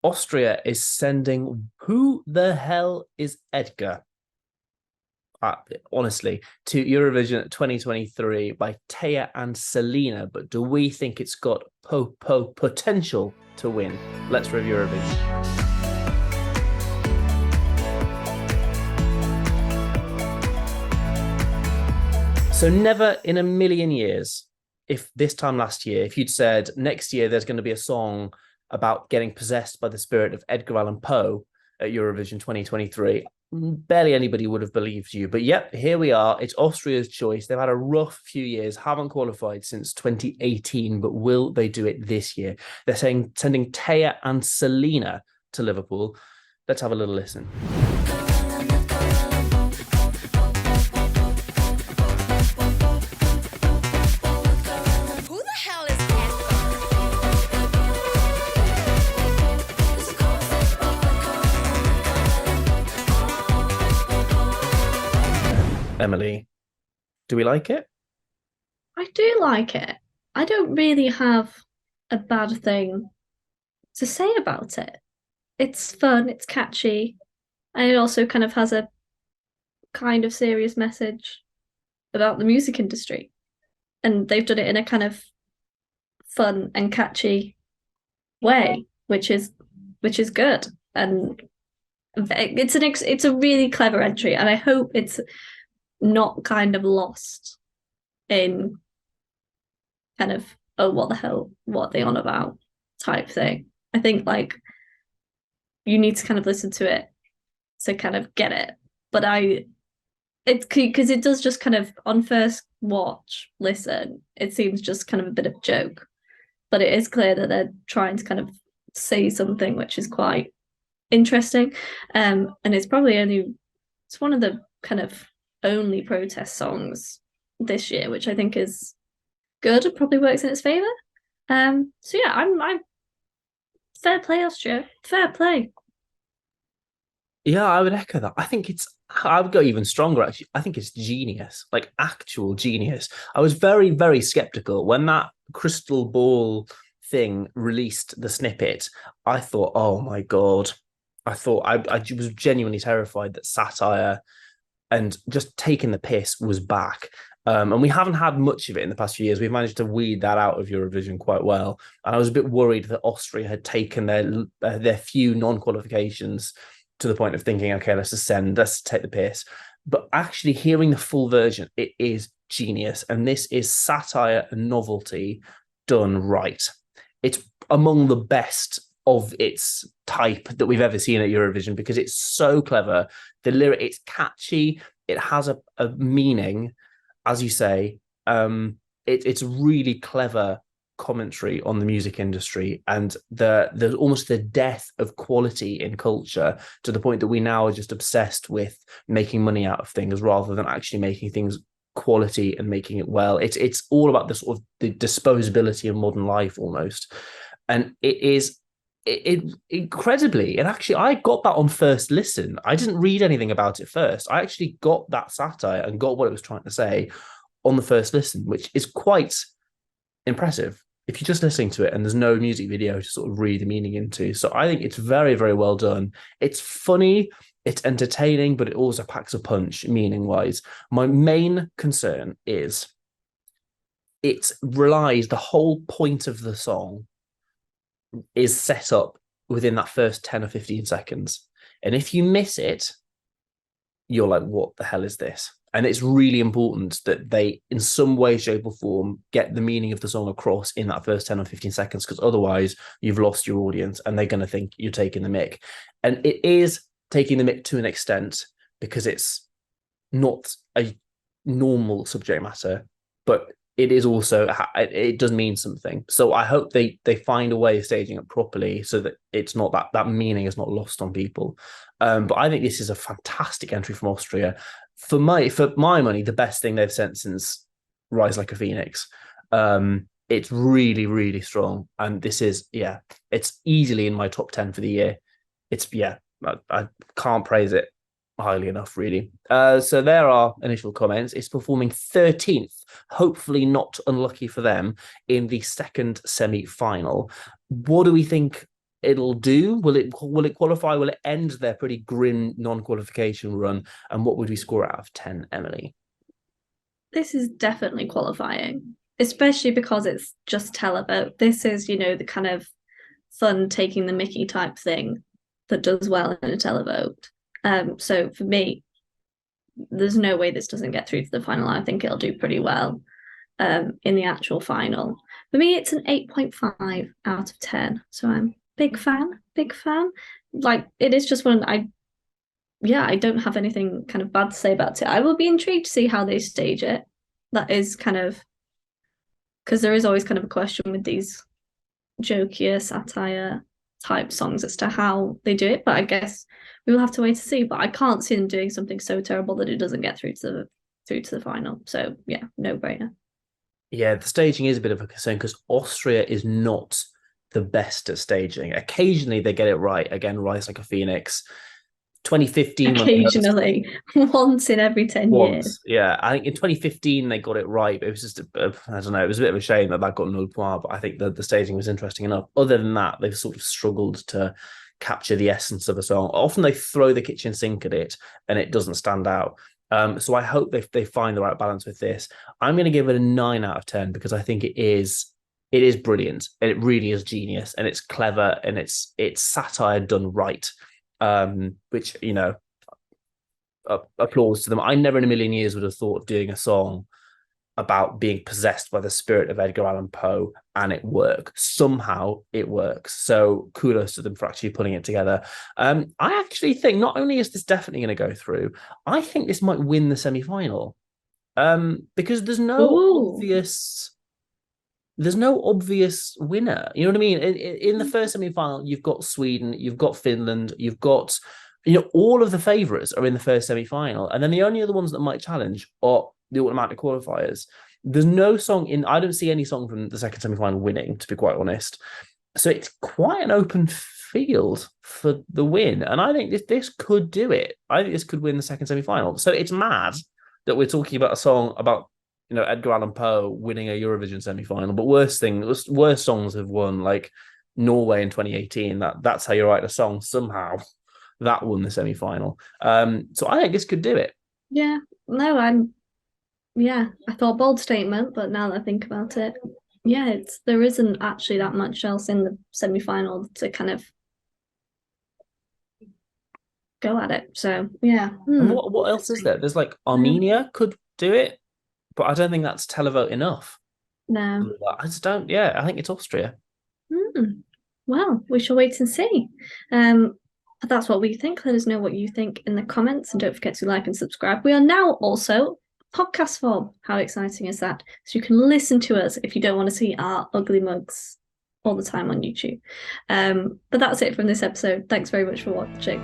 Austria is sending Who the Hell is Edgar? Honestly, to Eurovision 2023 by Teya and Salena. But do we think it's got poe-poe-potential to win? Let's review Eurovision. So never in a million years, if this time last year, if you'd said next year there's going to be a song about getting possessed by the spirit of Edgar Allan Poe at Eurovision 2023, barely anybody would have believed you. But yep, here we are. It's Austria's choice. They've had a rough few years, haven't qualified since 2018, but will they do it this year? They're sending Teya and Salena to Liverpool. Let's have a little listen. Emily, do we like it? I do like it. I don't really have a bad thing to say about it. It's fun, it's catchy, and it also kind of has a kind of serious message about the music industry. And they've done it in a kind of fun and catchy way, which is good. And it's a really clever entry, and I hope it's not kind of lost in kind of, oh, what the hell, what are they on about type thing. I think like you need to kind of listen to it to kind of get it. But it's because it does just kind of on first watch, listen, it seems just kind of a bit of a joke. But it is clear that they're trying to kind of say something which is quite interesting. And it's one of the kind of only protest songs this year, which I think is good. It probably works in its favor. So yeah, I'm fair play, Austria. Fair play. Yeah, I would echo that. I would go even stronger, actually. I think it's genius, like actual genius. I was very, very skeptical when that crystal ball thing released the snippet. I thought, oh my God. I was genuinely terrified that satire and just taking the piss was back. And we haven't had much of it in the past few years. We've managed to weed that out of Eurovision quite well. And I was a bit worried that Austria had taken their few non-qualifications to the point of thinking, okay, let's take the piss. But actually hearing the full version, it is genius. And this is satire and novelty done right. It's among the best of its type that we've ever seen at Eurovision because it's so clever. The lyric, it's catchy. It has a meaning, as you say. It's really clever commentary on the music industry and there's almost the death of quality in culture to the point that we now are just obsessed with making money out of things rather than actually making things quality and making it well. It's all about the sort of the disposability of modern life almost, and it incredibly, and actually I got that on first listen. I didn't read anything about it first. I actually got that satire and got what it was trying to say on the first listen, which is quite impressive if you're just listening to it and there's no music video to sort of read the meaning into. So I think it's very, very well done. It's funny, it's entertaining, but it also packs a punch meaning wise. My main concern is the whole point of the song is set up within that first 10 or 15 seconds. And if you miss it, you're like, what the hell is this? And it's really important that they, in some way, shape or form, get the meaning of the song across in that first 10 or 15 seconds, because otherwise you've lost your audience and they're going to think you're taking the mick. And it is taking the mick to an extent because it's not a normal subject matter, but it is also, it does mean something. So I hope they find a way of staging it properly so that it's not that meaning is not lost on people. But I think this is a fantastic entry from Austria. For my money, the best thing they've sent since Rise Like a Phoenix. It's really, really strong. And this is, it's easily in my top 10 for the year. I can't praise it highly enough, really. So there are initial comments. It's performing 13th, hopefully not unlucky for them, in the second semi-final. What do we think it'll do? Will it qualify? Will it end their pretty grim non-qualification run? And what would we score out of 10, Emily? This is definitely qualifying, especially because it's just televote. This is, the kind of fun taking the mickey type thing that does well in a televote. So for me, there's no way this doesn't get through to the final. I think it'll do pretty well in the actual final. For me, it's an 8.5 out of 10. So I'm big fan. Like, it is just one I don't have anything kind of bad to say about it. I will be intrigued to see how they stage it. That is kind of, because there is always kind of a question with these jokier satire type songs as to how they do it, but I guess we will have to wait to see. But I can't see them doing something so terrible that it doesn't get through to the final. So yeah, no brainer. Yeah, the staging is a bit of a concern because Austria is not the best at staging. Occasionally they get it right. Again, Rise Like a Phoenix. 2015, occasionally, once in every 10 years. Yeah, I think in 2015 they got it right, but it was just I don't know. It was a bit of a shame that got no point. But I think that the staging was interesting enough. Other than that, they've sort of struggled to capture the essence of a song. Often they throw the kitchen sink at it, and it doesn't stand out. So I hope they find the right balance with this. I'm going to give it a 9 out of 10 because I think it is brilliant, and it really is genius, and it's clever, and it's satire done right. Which, applause to them. I never in a million years would have thought of doing a song about being possessed by the spirit of Edgar Allan Poe, and it works. Somehow it works. So kudos to them for actually putting it together. I actually think not only is this definitely going to go through, I think this might win the semi-final. Because there's no obvious winner. You know what I mean? In the first semi-final, you've got Sweden, you've got Finland, you've got, all of the favourites are in the first semi-final. And then the only other ones that might challenge are the automatic qualifiers. There's no song I don't see any song from the second semi-final winning, to be quite honest. So it's quite an open field for the win. And I think this could do it. I think this could win the second semi-final. So it's mad that we're talking about a song about Edgar Allan Poe winning a Eurovision semi-final, but worse songs have won, like Norway in 2018. That's how you write a song. Somehow that won the semi-final. So I think this could do it. Yeah, no, I thought bold statement, but now that I think about it, yeah, there isn't actually that much else in the semi-final to kind of go at it. So yeah. And what else is there? There's like Armenia could do it. But I don't think that's televote enough. No. I just don't. Yeah, I think it's Austria. Well, we shall wait and see. That's what we think. Let us know what you think in the comments. And don't forget to like and subscribe. We are now also podcast form. How exciting is that? So you can listen to us if you don't want to see our ugly mugs all the time on YouTube. But that's it from this episode. Thanks very much for watching.